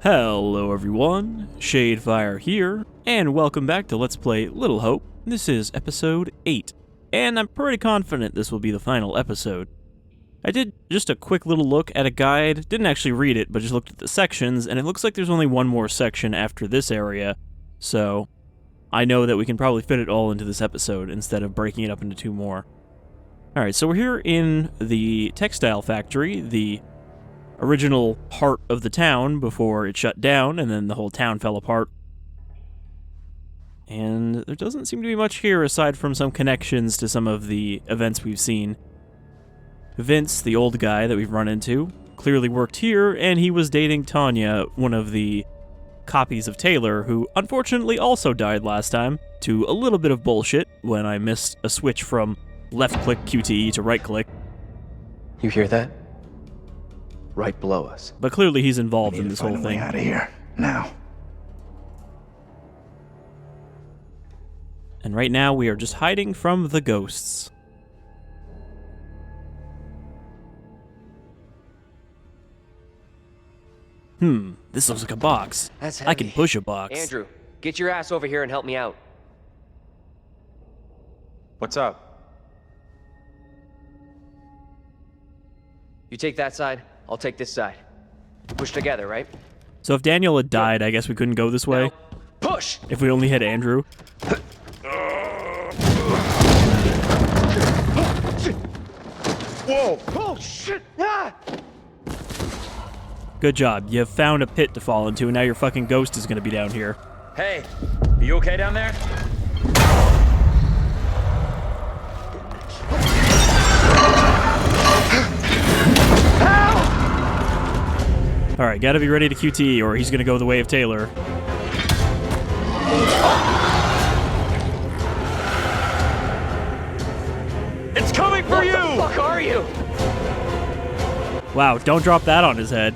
Hello everyone, Shadefire here, and welcome back to Let's Play Little Hope. This is episode 8, and I'm pretty confident this will be the final episode. I did just a quick little look at a guide, didn't actually read it, but just looked at the sections, and it looks like there's only one more section after this area, so I know that we can probably fit it all into this episode instead of breaking it up into 2 more. Alright, so we're here in the textile factory, the original part of the town before it shut down, and then the whole town fell apart. And there doesn't seem to be much here aside from some connections to some of the events we've seen. Vince, the old guy that we've run into, clearly worked here, and he was dating Tanya, one of the copies of Taylor, who unfortunately also died last time, to a little bit of bullshit when I missed a switch from left-click QTE to right-click. You hear that? Right below us. But clearly he's involved in this whole thing. Out of here now. And right now we are just hiding from the ghosts. This looks like a box. That's heavy. I can push a box. Andrew, get your ass over here and help me out. What's up? You take that side, I'll take this side. Push together, right? So if Daniel had died, I guess we couldn't go this way. Now, push! If we only had Andrew. Whoa! Oh shit! Ah! Good job. You found a pit to fall into, and now your fucking ghost is gonna be down here. Hey, are you okay down there? Alright, gotta be ready to QT, or he's gonna go the way of Taylor. It's coming for you! What the fuck are you? Wow, don't drop that on his head.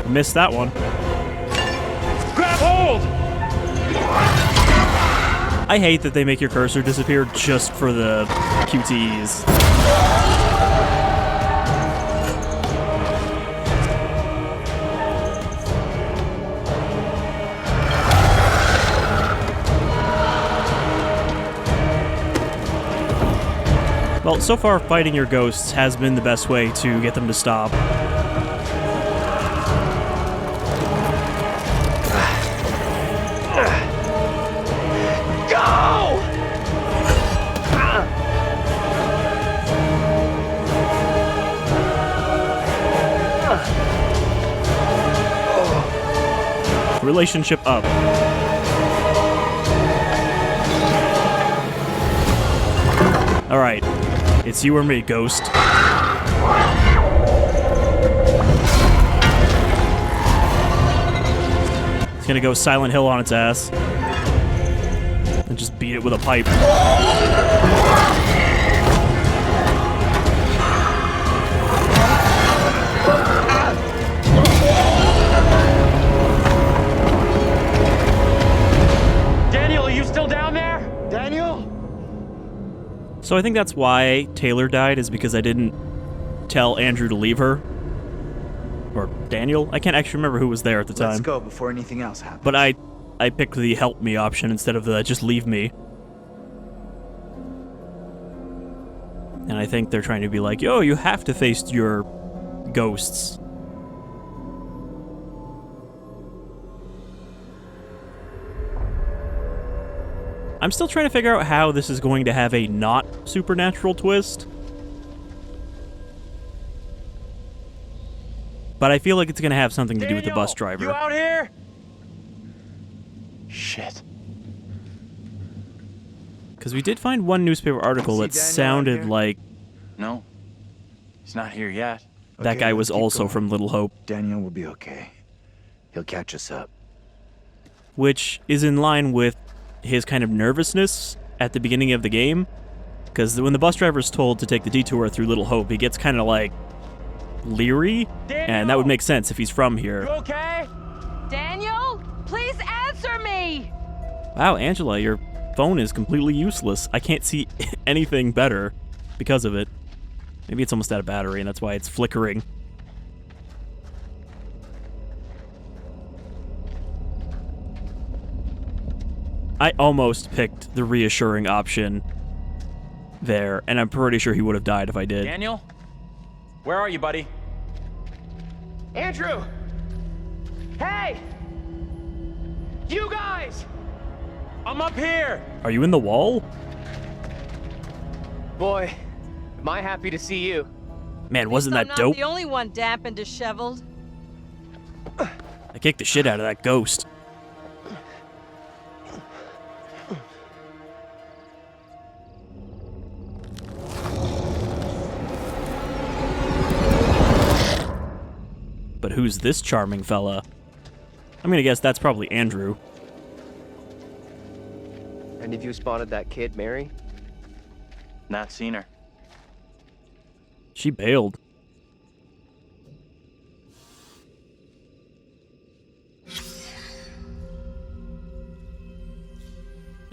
Missed that one. Grab hold! I hate that they make your cursor disappear just for the QTEs. Well, so far fighting your ghosts has been the best way to get them to stop. Relationship up. Alright, it's you or me, ghost. It's gonna go Silent Hill on its ass. And just beat it with a pipe. So I think that's why Taylor died, is because I didn't tell Andrew to leave her. Or Daniel? I can't actually remember who was there at the time. Let's go before anything else happens. But I picked the help me option instead of the just leave me. And I think they're trying to be like, yo, you have to face your ghosts. I'm still trying to figure out how this is going to have a not supernatural twist. But I feel like it's going to have something to do with the bus driver. You out here? Shit. Because we did find one newspaper article that sounded like No. He's not here yet. that Okay, guy let's was keep also going. from Little Hope. Daniel will be okay. He'll catch us up. Which is in line with his kind of nervousness at the beginning of the game. Because when the bus driver's told to take the detour through Little Hope, he gets kind of like leery, and that would make sense if he's from here. You okay? Daniel, please answer me! Wow, Angela, your phone is completely useless. I can't see anything better because of it. Maybe it's almost out of battery and that's why it's flickering. I almost picked the reassuring option there, and I'm pretty sure he would have died if I did. Daniel? Where are you, buddy? Andrew! Hey! You guys! I'm up here! Are you in the wall? Boy, am I happy to see you. Man, wasn't I'm that not dope? the only one damp and disheveled. I kicked the shit out of that ghost. But who's this charming fella? I'm gonna guess that's probably Andrew. And have you spotted that kid, Mary? Not seen her. She bailed.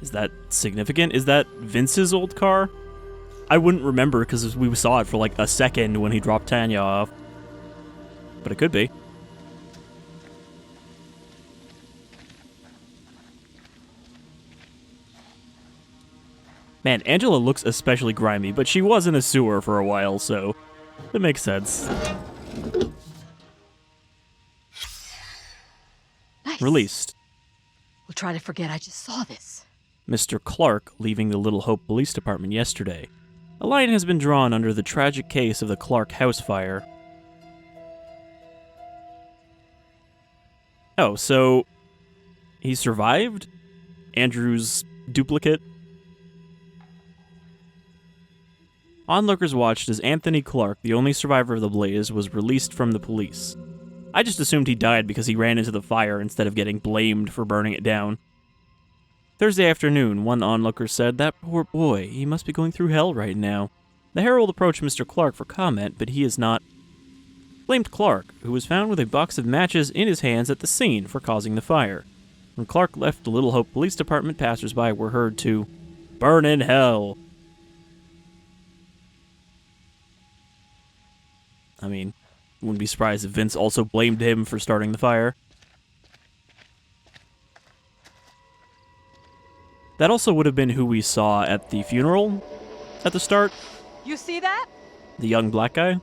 Is that significant? Is that Vince's old car? I wouldn't remember because we saw it for like a second when he dropped Tanya off. But it could be. Man, Angela looks especially grimy, but she was in a sewer for a while, so it makes sense. Nice. Released. We'll try to forget I just saw this. Mr. Clark leaving the Little Hope Police Department yesterday. A line has been drawn under the tragic case of the Clark house fire. Oh, so he survived? Andrew's duplicate? Onlookers watched as Anthony Clark, the only survivor of the blaze, was released from the police. I just assumed he died because he ran into the fire instead of getting blamed for burning it down. Thursday afternoon, one onlooker said, "That poor boy, he must be going through hell right now." The Herald approached Mr. Clark for comment, but he is not. Blamed Clark, who was found with a box of matches in his hands at the scene for causing the fire. When Clark left the Little Hope Police Department, passersby were heard to burn in hell. I mean, wouldn't be surprised if Vince also blamed him for starting the fire. That also would have been who we saw at the funeral at the start. You see that? The young black guy.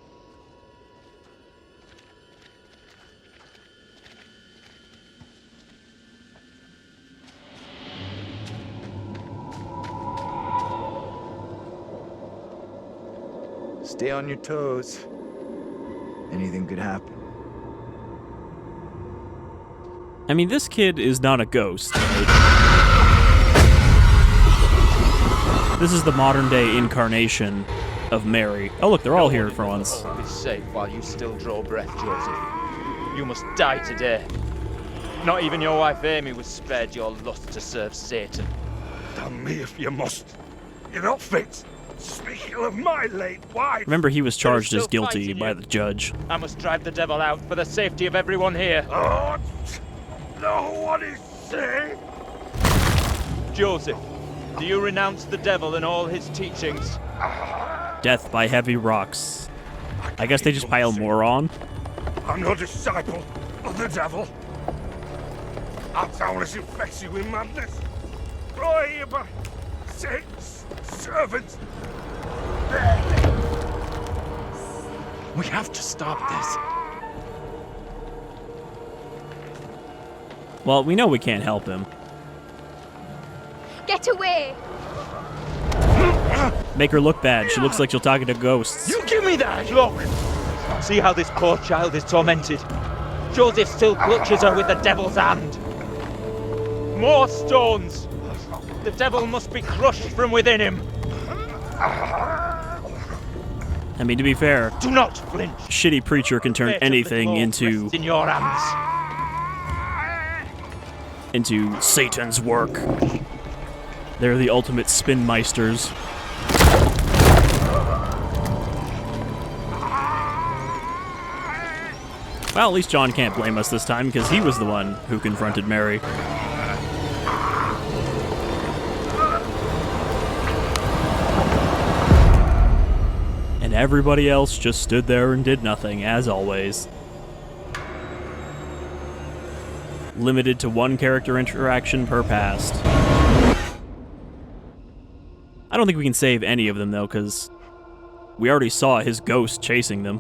Stay on your toes. Anything could happen. I mean, this kid is not a ghost, right? This is the modern-day incarnation of Mary. Oh, look, they're all here for once. Be safe while you still draw breath, Joseph. You must die today. Not even your wife Amy was spared your lust to serve Satan. Damn me if you must. You're not fit. Speaking of my late wife. Remember, he was charged as still guilty fighting by you. the judge. I must drive the devil out for the safety of everyone here. Oh, no one is safe. Joseph, do you renounce the devil and all his teachings? Death by heavy rocks. I guess they just pile more on. I'm no disciple of the devil. Our town is infected with madness. Brought here by Satan's servants. We have to stop this. Well, we know we can't help him. Get away! Make her look bad. She looks like she's talking to ghosts. You give me that! Look! See how this poor child is tormented. Joseph still clutches her with the devil's hand. More stones! The devil must be crushed from within him. I mean, to be fair, Do not flinch. shitty preacher can turn Fate of the anything Lord into rests in your hands. Satan's work. They're the ultimate spin meisters. Well, at least John can't blame us this time, because he was the one who confronted Mary. And everybody else just stood there and did nothing, as always. Limited to 1 character interaction per past. I don't think we can save any of them, though, because we already saw his ghost chasing them.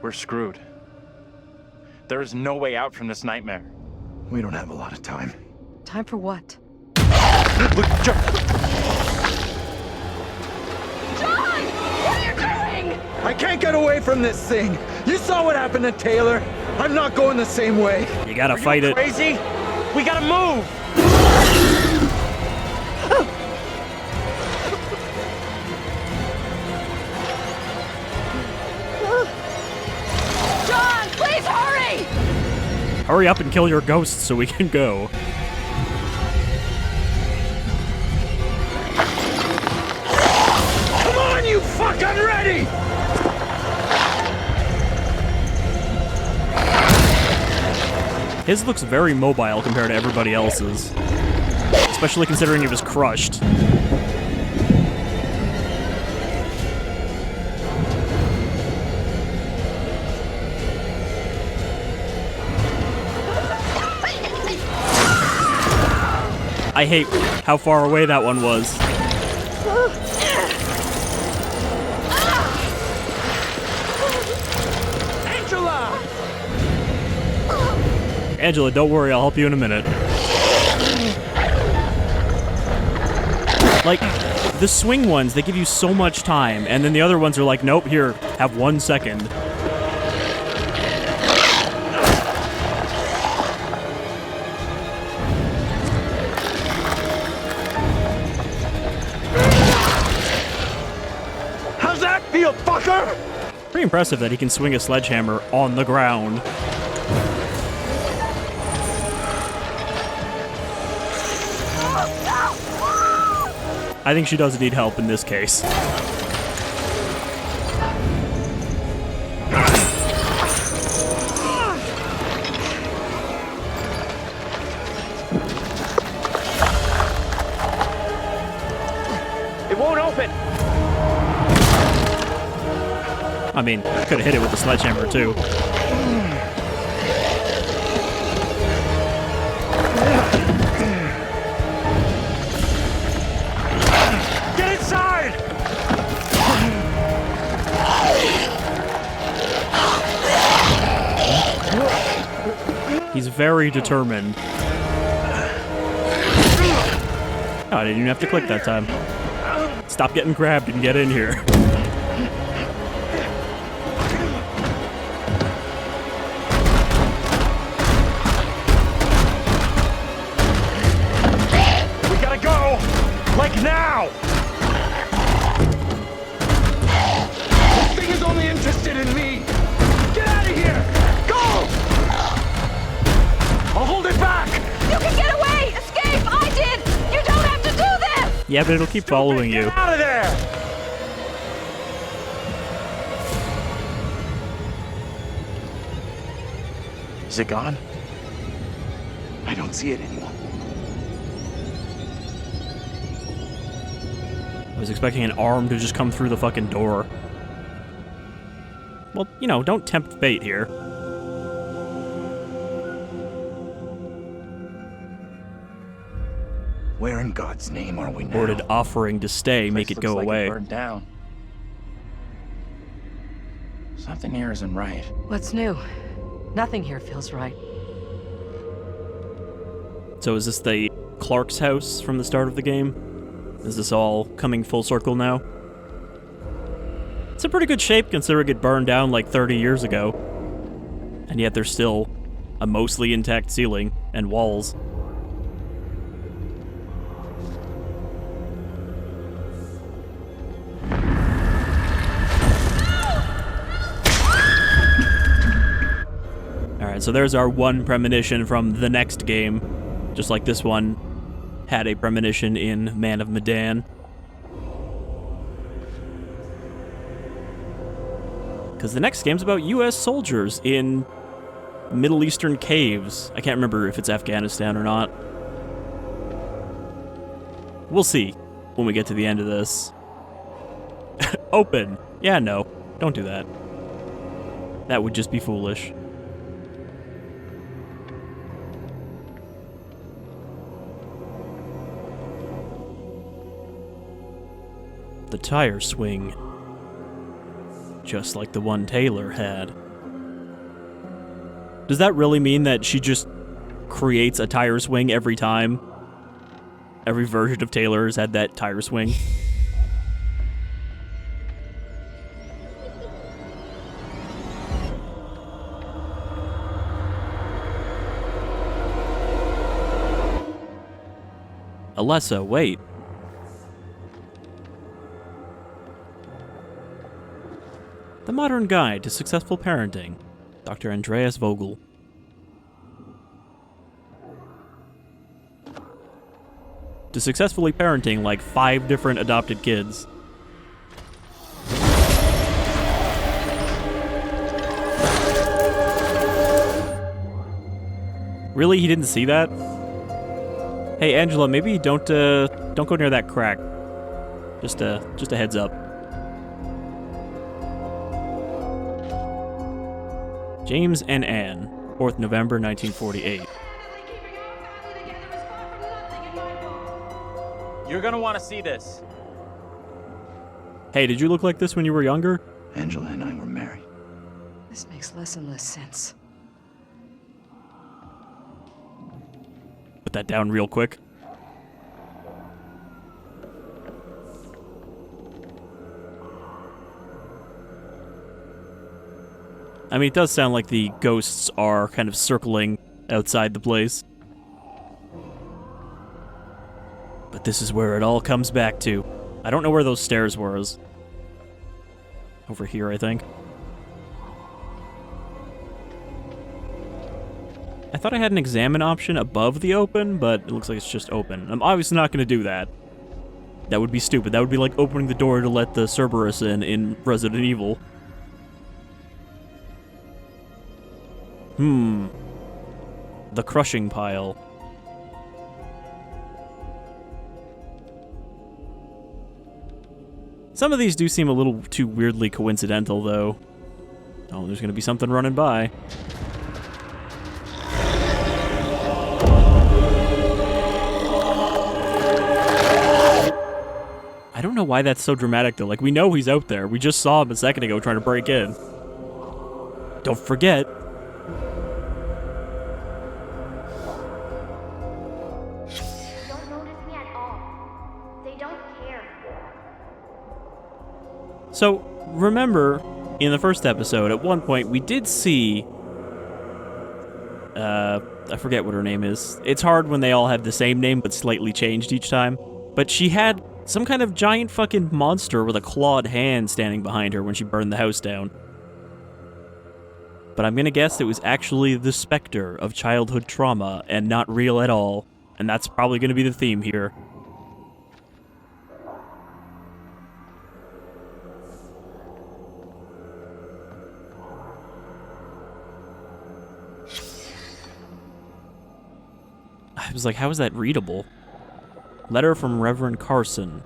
We're screwed. There is no way out from this nightmare. We don't have a lot of time. Time for what? Look, John! What are you doing? I can't get away from this thing. You saw what happened to Taylor. I'm not going the same way. You gotta fight it. Crazy? We gotta move! John, please hurry! Hurry up and kill your ghosts so we can go. Come on, you fuck! I'm ready! His looks very mobile compared to everybody else's. Especially considering he was crushed. I hate how far away that one was. Angela, don't worry, I'll help you in a minute. Like, the swing ones, they give you so much time, and then the other ones are like, nope, here, have 1 second. How's that feel, fucker? Pretty impressive that he can swing a sledgehammer on the ground. I think she does need help in this case. It won't open! I mean, could have hit it with the sledgehammer too. Get inside! He's very determined. Oh, I didn't even have to click that time. Stop getting grabbed and get in here. We gotta go! Like now! This thing is only interested in me. Get out of here! Go! I'll hold it back! You can get away! Escape! I did! You don't have to do this! Yeah, but it'll keep following you. Get out of there! is it gone? I don't see it anymore. I was expecting an arm to just come through the fucking door. Well, you know, don't tempt fate here. Where in God's name are we now? Or did offering to stay make Place it go looks like away? It burned down. Something here isn't right. What's new? Nothing here feels right. So is this the Clark's house from the start of the game? Is this all coming full circle now? It's in pretty good shape considering it burned down like 30 years ago. And yet there's still a mostly intact ceiling and walls. Alright, so there's our one premonition from the next game. Just like this one had a premonition in Man of Medan. Because the next game's about US soldiers in Middle Eastern caves. I can't remember if it's Afghanistan or not. We'll see. when we get to the end of this. Open! Yeah, no. Don't do that. That would just be foolish. The tire swing. Just like the one Taylor had. Does that really mean that she just creates a tire swing every time? Every version of Taylor has had that tire swing? Alessa, wait. The Modern Guide to Successful Parenting, Dr. Andreas Vogel. To successfully parenting like 5 different adopted kids. Really? He didn't see that? Hey, Angela, maybe don't go near that crack. Just a heads up. James and Anne, 4th November, 1948. You're gonna want to see this. Hey, did you look like this when you were younger? Angela and I were married. This makes less and less sense. Put that down real quick. I mean, it does sound like the ghosts are kind of circling outside the place. But this is where it all comes back to. I don't know where those stairs were. Over here, I think. I thought I had an examine option above the open, but it looks like it's just open. I'm obviously not going to do that. That would be stupid. That would be like opening the door to let the Cerberus in Resident Evil. The crushing pile. Some of these do seem a little too weirdly coincidental, though. Oh, there's gonna be something running by. I don't know why that's so dramatic, though. Like, we know he's out there. We just saw him a second ago trying to break in. Don't forget. So, remember, in the first episode, at one point, we did see... I forget what her name is. It's hard when they all have the same name, but slightly changed each time. But she had some kind of giant fucking monster with a clawed hand standing behind her when she burned the house down. But I'm gonna guess it was actually the specter of childhood trauma, and not real at all. And that's probably gonna be the theme here. I was like, how is that readable? Letter from Reverend Carson,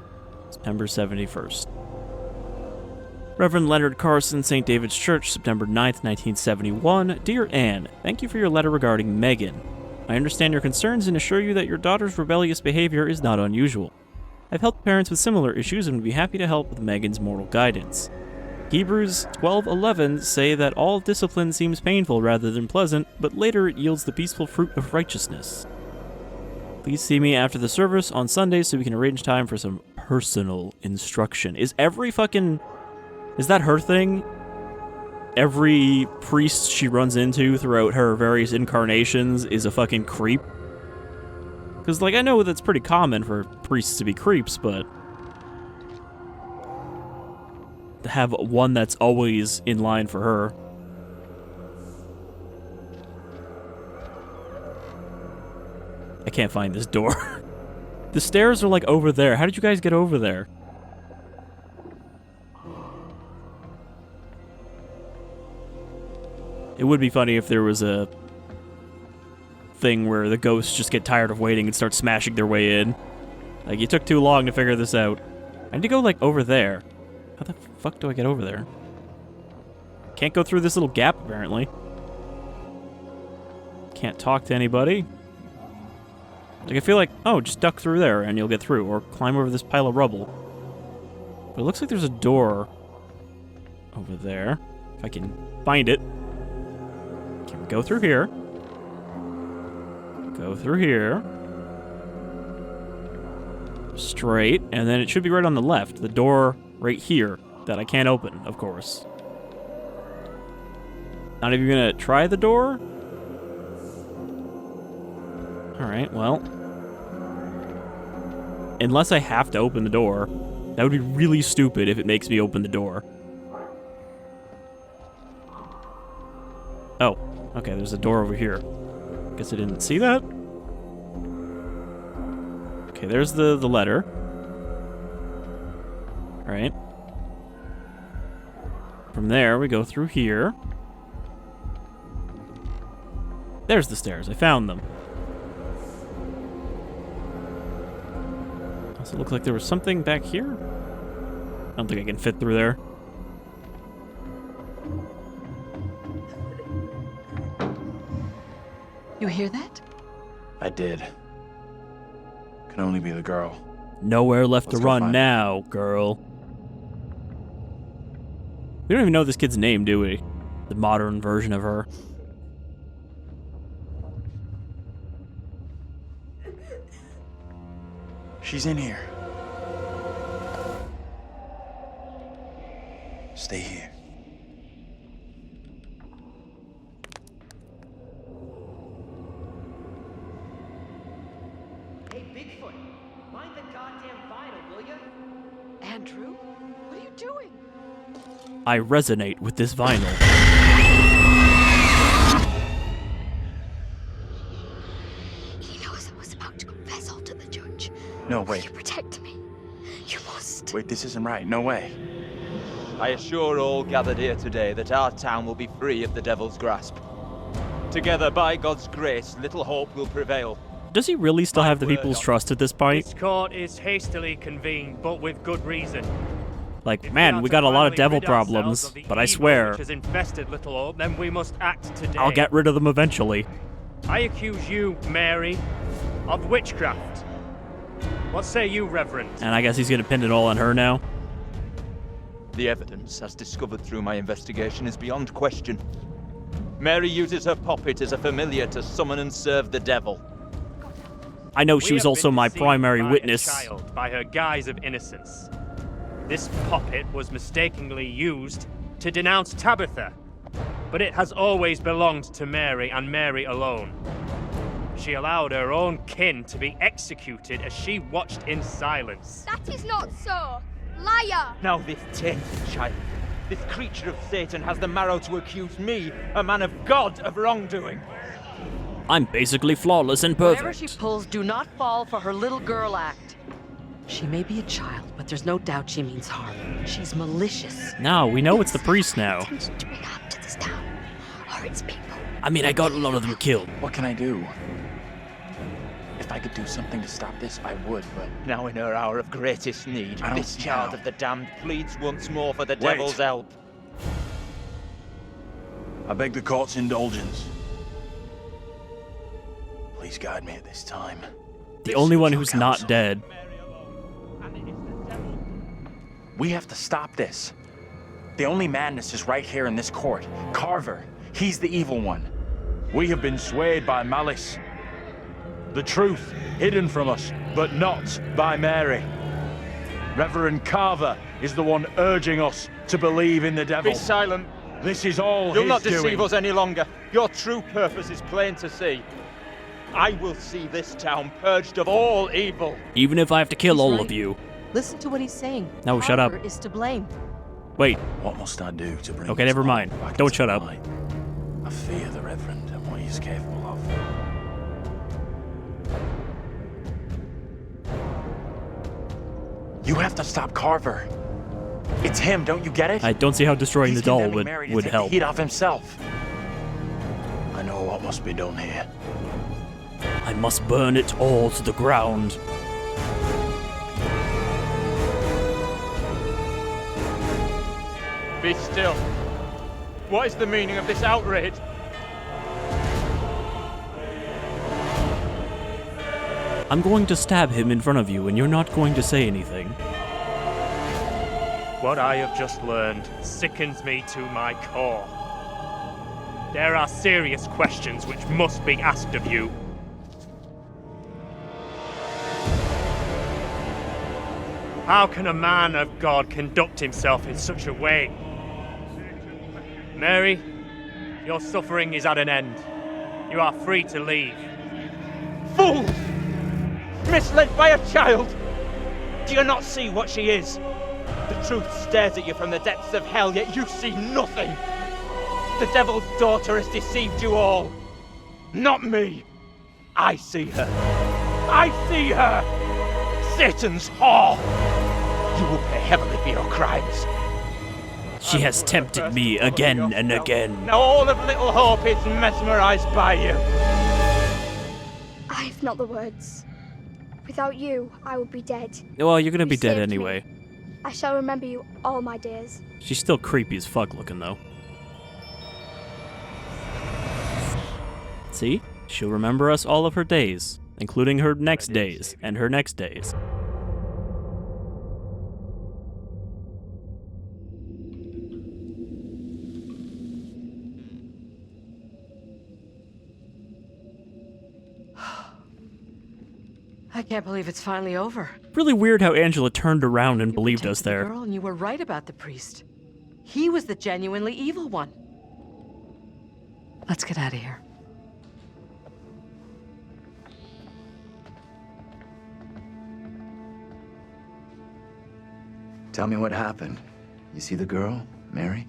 September 71st. Reverend Leonard Carson, St. David's Church, September 9th, 1971. Dear Anne, thank you for your letter regarding Megan. I understand your concerns and assure you that your daughter's rebellious behavior is not unusual. I've helped parents with similar issues and would be happy to help with Megan's moral guidance. Hebrews 12:11 say that all discipline seems painful rather than pleasant, but later it yields the peaceful fruit of righteousness. Please see me after the service on Sunday so we can arrange time for some personal instruction. Is that her thing? Every priest she runs into throughout her various incarnations is a fucking creep? Because, like, I know that's pretty common for priests to be creeps, but... to have one that's always in line for her. I can't find this door. The stairs are, like, over there. How did you guys get over there? It would be funny if there was a thing where the ghosts just get tired of waiting and start smashing their way in. Like, you took too long to figure this out. I need to go, like, over there. How the fuck do I get over there? Can't go through this little gap, apparently. Can't talk to anybody. Like, I feel like, oh, just duck through there and you'll get through, or climb over this pile of rubble. But it looks like there's a door over there. If I can find it. Can we go through here? Go through here. Straight, and then it should be right on the left. The door right here that I can't open, of course. Not even gonna try the door? Alright, well. Unless I have to open the door. That would be really stupid if it makes me open the door. Oh, okay, there's a door over here. Guess I didn't see that? Okay, there's the letter. Alright. From there, we go through here. There's the stairs. I found them. Also, it looked like there was something back here. I don't think I can fit through there. You hear that? I did. Can only be the girl. Nowhere left Let's to go run find now, girl. We don't even know this kid's name, do we? The modern version of her. She's in here. Stay here. Hey, Bigfoot, mind the goddamn vinyl, will ya? Andrew? What are you doing? I resonate with this vinyl. He knows I was about to confess all to the judge. No, wait. You protect me. You must. Wait, this isn't right. No way. I assure all gathered here today that our town will be free of the devil's grasp. Together, by God's grace, little hope will prevail. Does he really still have the people's trust at this point? This court is hastily convened, but with good reason. Like, man, we got a lot of devil problems, but I swear, Which has infested Little Hope, then we must act today. I'll get rid of them eventually. I accuse you, Mary, of witchcraft. What say you, Reverend? And I guess he's gonna pin it all on her now. The evidence, as discovered through my investigation, is beyond question. Mary uses her puppet as a familiar to summon and serve the devil. I know she We was have also been my deceived primary by a witness. child by her guise of innocence. This puppet was mistakenly used to denounce Tabitha, but it has always belonged to Mary and Mary alone. She allowed her own kin to be executed as she watched in silence. That is not so. Liar! Now this tainted child, this creature of Satan, has the marrow to accuse me, a man of God, of wrongdoing. I'm basically flawless and Whatever she perfect. pulls, do not fall for her little girl act. She may be a child, but there's no doubt she means harm. She's malicious. No, we know it's the priest now. Intention to bring harm to this town or its people. I mean, I got a lot of them killed. What can I do? If I could do something to stop this, I would, but... Now in her hour of greatest need, I don't this see child how. of the damned pleads once more for the Wait. devil's help. I beg the court's indulgence. Please guide me at this time. The only one who's not dead. We have to stop this. The only madness is right here in this court. Carver, he's the evil one. We have been swayed by malice. The truth hidden from us, but not by Mary. Reverend Carver is the one urging us to believe in the devil. Be silent. This is all You'll his not deceive doing. us any longer. Your true purpose is plain to see. I will see this town purged of all evil. Even if I have to kill He's all right. of you. Listen to what he's saying. No, shut up. Carver is to blame. Wait, What must I do to bring Okay, this never mind. light back Don't into shut up. light? I fear the Reverend and what he's capable of. You have to stop Carver. It's him, don't you get it? I don't see how destroying He's the doll condemning would Mary to take help. the heat off himself. I know what must be done here. I must burn it all to the ground. Be still. What is the meaning of this outrage? I'm going to stab him in front of you, and you're not going to say anything. What I have just learned sickens me to my core. There are serious questions which must be asked of you. How can a man of God conduct himself in such a way? Mary, your suffering is at an end. You are free to leave. Fools! Misled by a child! Do you not see what she is? The truth stares at you from the depths of hell, yet you see nothing. The devil's daughter has deceived you all. Not me. I see her. I see her! Satan's whore! You will pay heavily for your crimes. She has tempted me again and again. Now all of Little Hope is mesmerized by you. I have not the words. Without you, I would be dead. Well, you're gonna You be dead saved me. anyway. I shall remember you all my days. She's still creepy as fuck looking, though. See? She'll remember us all of her days, including her next days, and her next days. I can't believe it's finally over. Really weird how Angela turned around and believed us The there. girl, and you were right about the priest. He was the genuinely evil one. Let's get out of here. Tell me what happened. You see the girl, Mary?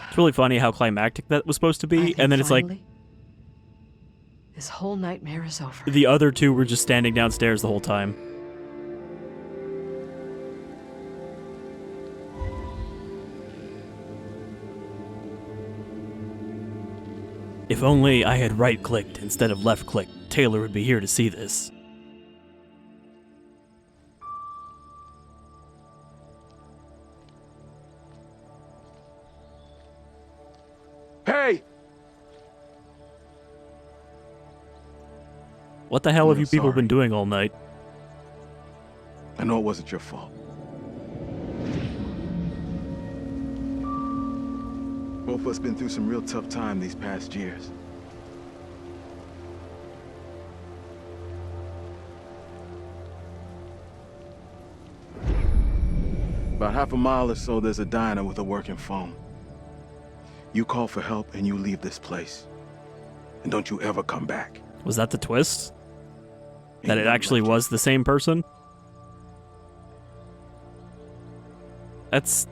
It's really funny how climactic that was supposed to I be, think and then it's like finally, this whole nightmare is over. the other two were just standing downstairs the whole time. If only I had right-clicked instead of left-clicked, Taylor would be here to see this. Hey! What the hell have I'm you people sorry. been doing all night? I know it wasn't your fault. Both of us been through some real tough time these past years. About half a mile or so, there's a diner with a working phone. You call for help and you leave this place. And don't you ever come back. Was that the twist? That Ain't it nothing actually left. was the same person? That's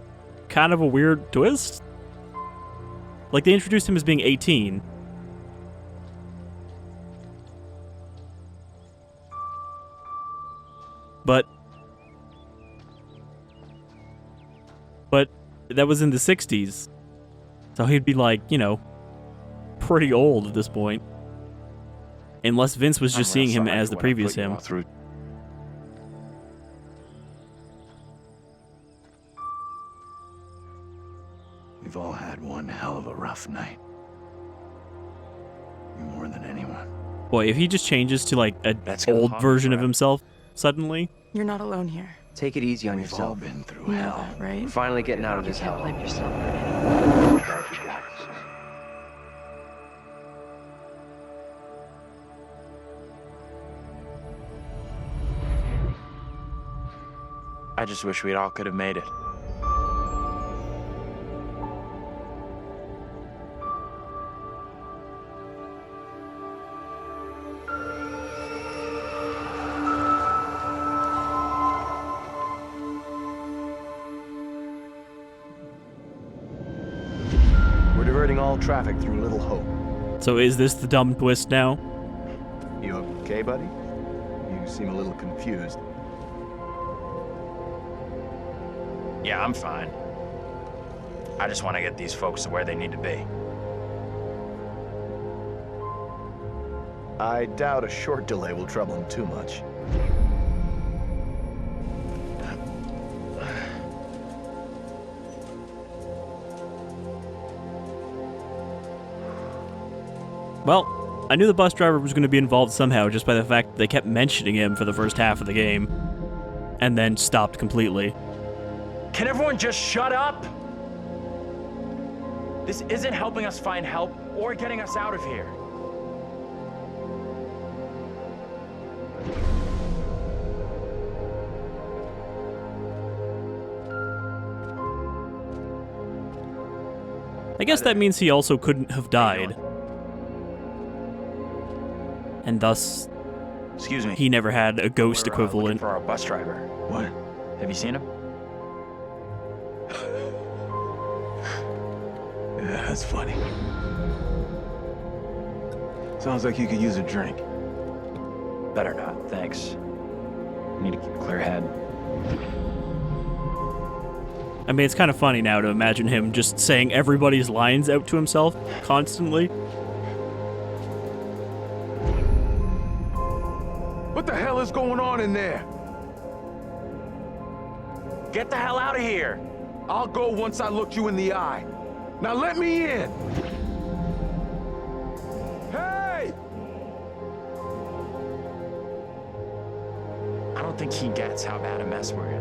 kind of a weird twist. Like, they introduced him as being 18. But that was in the 60s. So he'd be like, you know, pretty old at this point. Unless Vince was just seeing him as the previous him. We've all had one hell of a rough night. You more than anyone. Boy, if he just changes to like an Let's go old home, version of Brad. himself suddenly, You're not alone here. Take it easy on We've all yourself. been through You know hell. that, right? We're finally getting out of You this can't hell. blame yourself. I just wish we all could have made it. We're diverting all traffic through Little Hope. so is this the dumb twist now? You okay, buddy? You seem a little confused. Yeah, I'm fine. I just want to get these folks to where they need to be. I doubt a short delay will trouble him too much. Well, I knew the bus driver was going to be involved somehow just by the fact that they kept mentioning him for the first half of the game, and then stopped completely. Can everyone just shut up? This isn't helping us find help or getting us out of here. I guess that means he also couldn't have died. And thus, Excuse me. he never had a ghost We're, looking equivalent. for our bus driver. What? Have you seen him? Yeah, that's funny. Sounds like you could use a drink. Better not, thanks. Need to keep a clear head. I mean, it's kind of funny now to imagine him just saying everybody's lines out to himself constantly. What the hell is going on in there? Get the hell out of here! I'll go once I look you in the eye. Now let me in! Hey! I don't think he gets how bad a mess we're in.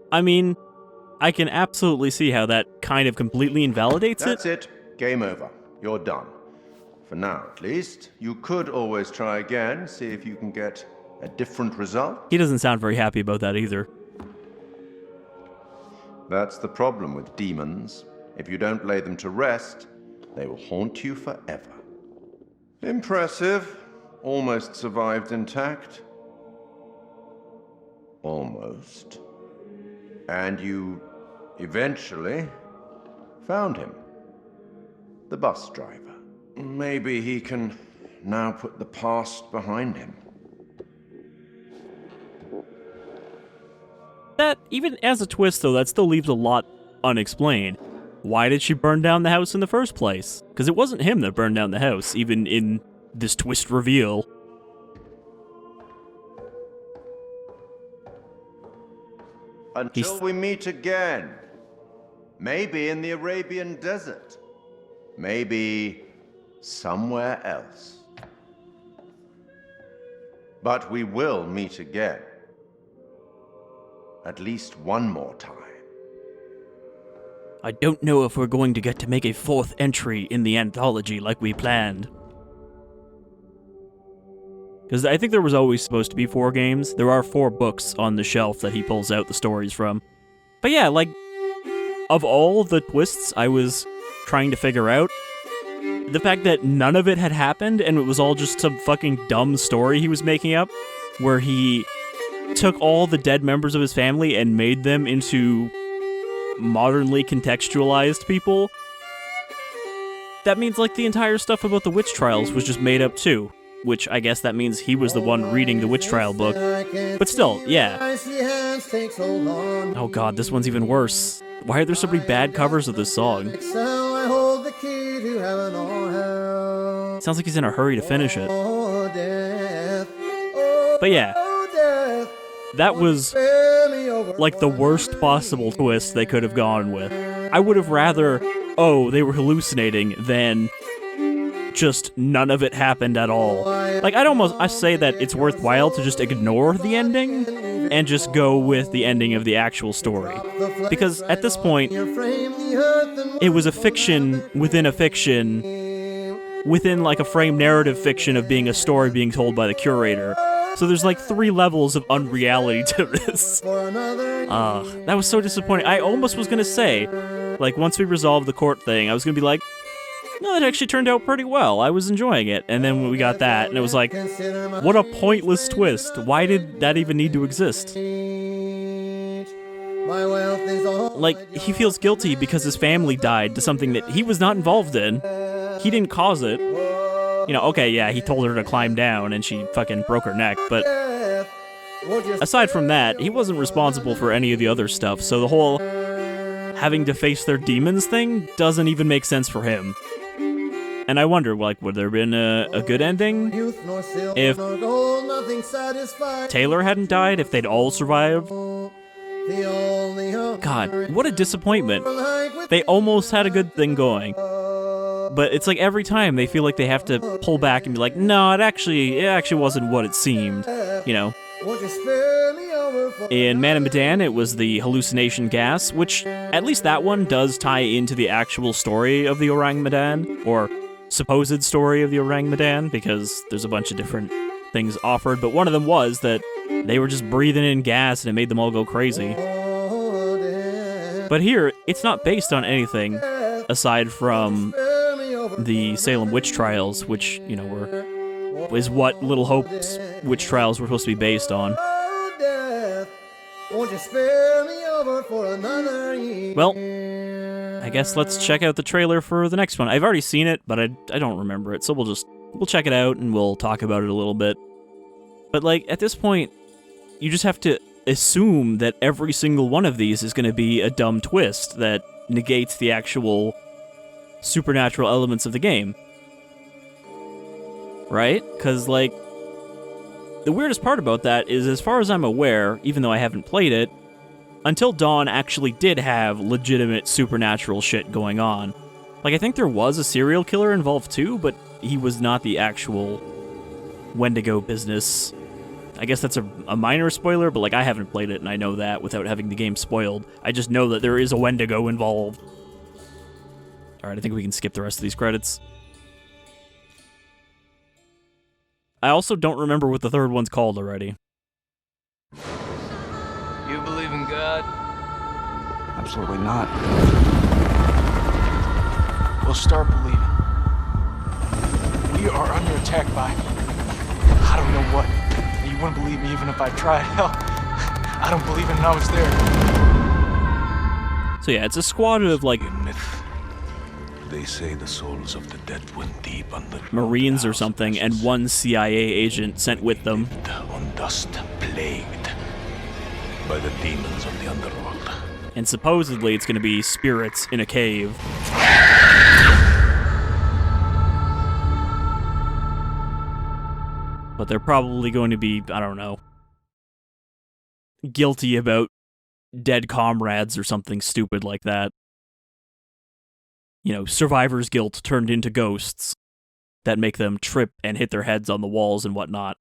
I mean, I can absolutely see how that kind of completely invalidates That's it. Game over. You're done. For now, at least. You could always try again, see if you can get a different result. He doesn't sound very happy about that either. That's the problem with demons. If you don't lay them to rest, they will haunt you forever. Impressive. Almost survived intact. Almost. And you eventually found him. The bus driver. Maybe he can now put the past behind him. That, even as a twist though, that still leaves a lot unexplained. Why did she burn down the house in the first place? Because it wasn't him that burned down the house, even in this twist reveal. Until we meet again. Maybe in the Arabian desert. Maybe somewhere else. But we will meet again. At least one more time. I don't know if we're going to get to make a fourth entry in the anthology like we planned. Because I think there was always supposed to be 4 games. There are 4 books on the shelf that he pulls out the stories from. But yeah, like, of all the twists I was trying to figure out, the fact that none of it had happened and it was all just some fucking dumb story he was making up, where he took all the dead members of his family and made them into modernly contextualized people, that means like the entire stuff about the witch trials was just made up too. Which I guess that means he was the one reading the witch trial book. But still, yeah. Oh god, this one's even worse. Why are there so many bad covers of this song? Sounds like he's in a hurry to finish it. But yeah, that was like the worst possible twist they could have gone with. I would have rather, oh, they were hallucinating, than just none of it happened at all. Like, I say that it's worthwhile to just ignore the ending and just go with the ending of the actual story. Because at this point, it was a fiction within a fiction, within like a framed narrative fiction of being a story being told by the curator. So there's like 3 levels of unreality to this. That was so disappointing. I almost was gonna say, like, once we resolved the court thing, I was gonna be like, no, that actually turned out pretty well. I was enjoying it. And then we got that, and it was like, what a pointless twist. Why did that even need to exist? My wealth Like, he feels guilty because his family died to something that he was not involved in. He didn't cause it. You know, okay, yeah, he told her to climb down and she fucking broke her neck, but aside from that, he wasn't responsible for any of the other stuff, so the whole having to face their demons thing doesn't even make sense for him. And I wonder, like, would there have been a good ending if Taylor hadn't died, if they'd all survived? God, what a disappointment. They almost had a good thing going. But it's like every time they feel like they have to pull back and be like, no, it actually wasn't what it seemed, you know? In Man of Medan, it was the hallucination gas, which, at least that one does tie into the actual story of the Orang Medan, or supposed story of the Orang Medan, because there's a bunch of different things offered, but one of them was that they were just breathing in gas and it made them all go crazy. But here, it's not based on anything aside from the Salem witch trials, which, you know, is what Little Hope's witch trials were supposed to be based on. Well, I guess let's check out the trailer for the next one. I've already seen it, but I don't remember it, so we'll check it out and we'll talk about it a little bit. But, like, at this point, you just have to assume that every single one of these is going to be a dumb twist that negates the actual supernatural elements of the game. Right? Because, like, the weirdest part about that is, as far as I'm aware, even though I haven't played it, Until Dawn actually did have legitimate supernatural shit going on. Like, I think there was a serial killer involved too, but he was not the actual Wendigo business. I guess that's a minor spoiler, but, like, I haven't played it, and I know that without having the game spoiled. I just know that there is a Wendigo involved. Alright, I think we can skip the rest of these credits. I also don't remember what the third one's called already. You believe in God? Absolutely not. Well, start believing. We are under attack by I don't know what. And you wouldn't believe me even if I tried. Hell, I don't believe it and I was there. So yeah, it's a squad of, like, They say the souls of the dead went deep under Marines or something, and one CIA agent sent with them. on dust, plagued by the demons of the underworld. And supposedly it's going to be spirits in a cave. But they're probably going to be, I don't know, guilty about dead comrades or something stupid like that. You know, survivor's guilt turned into ghosts that make them trip and hit their heads on the walls and whatnot.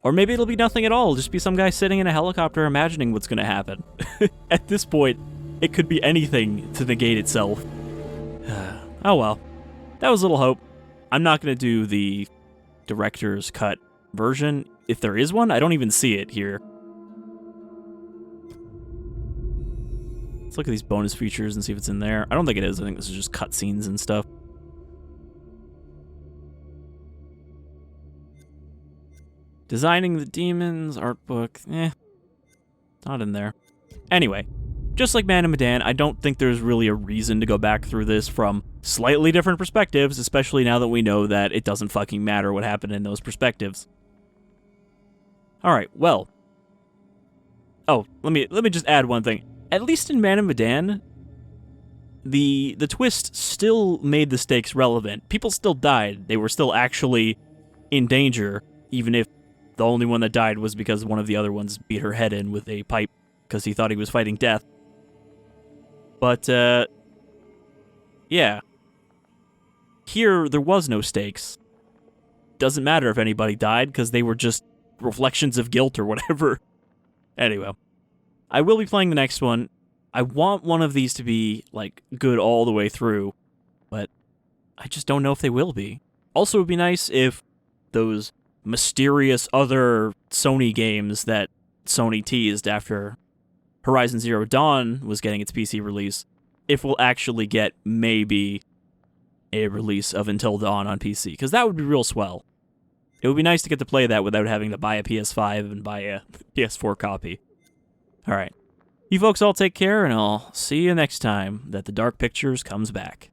Or maybe it'll be nothing at all, just be some guy sitting in a helicopter imagining what's going to happen. At this point, it could be anything to negate itself. Oh well. That was Little Hope. I'm not going to do the director's cut version. If there is one, I don't even see it here. Let's look at these bonus features and see if it's in there. I don't think it is. I think this is just cutscenes and stuff. Designing the demons, art book, not in there. Anyway, just like Man of Medan, I don't think there's really a reason to go back through this from slightly different perspectives, especially now that we know that it doesn't fucking matter what happened in those perspectives. Alright, well. Oh, let me just add one thing. At least in Man of Medan, the twist still made the stakes relevant. People still died. They were still actually in danger, even if the only one that died was because one of the other ones beat her head in with a pipe because he thought he was fighting death. But, yeah. Here, there was no stakes. Doesn't matter if anybody died because they were just reflections of guilt or whatever. Anyway. I will be playing the next one. I want one of these to be, like, good all the way through, but I just don't know if they will be. Also, it would be nice if those mysterious other Sony games that Sony teased after Horizon Zero Dawn was getting its PC release, if we'll actually get maybe a release of Until Dawn on PC, because that would be real swell. It would be nice to get to play that without having to buy a PS5 and buy a PS4 copy. Alright. You folks all take care, and I'll see you next time that the Dark Pictures comes back.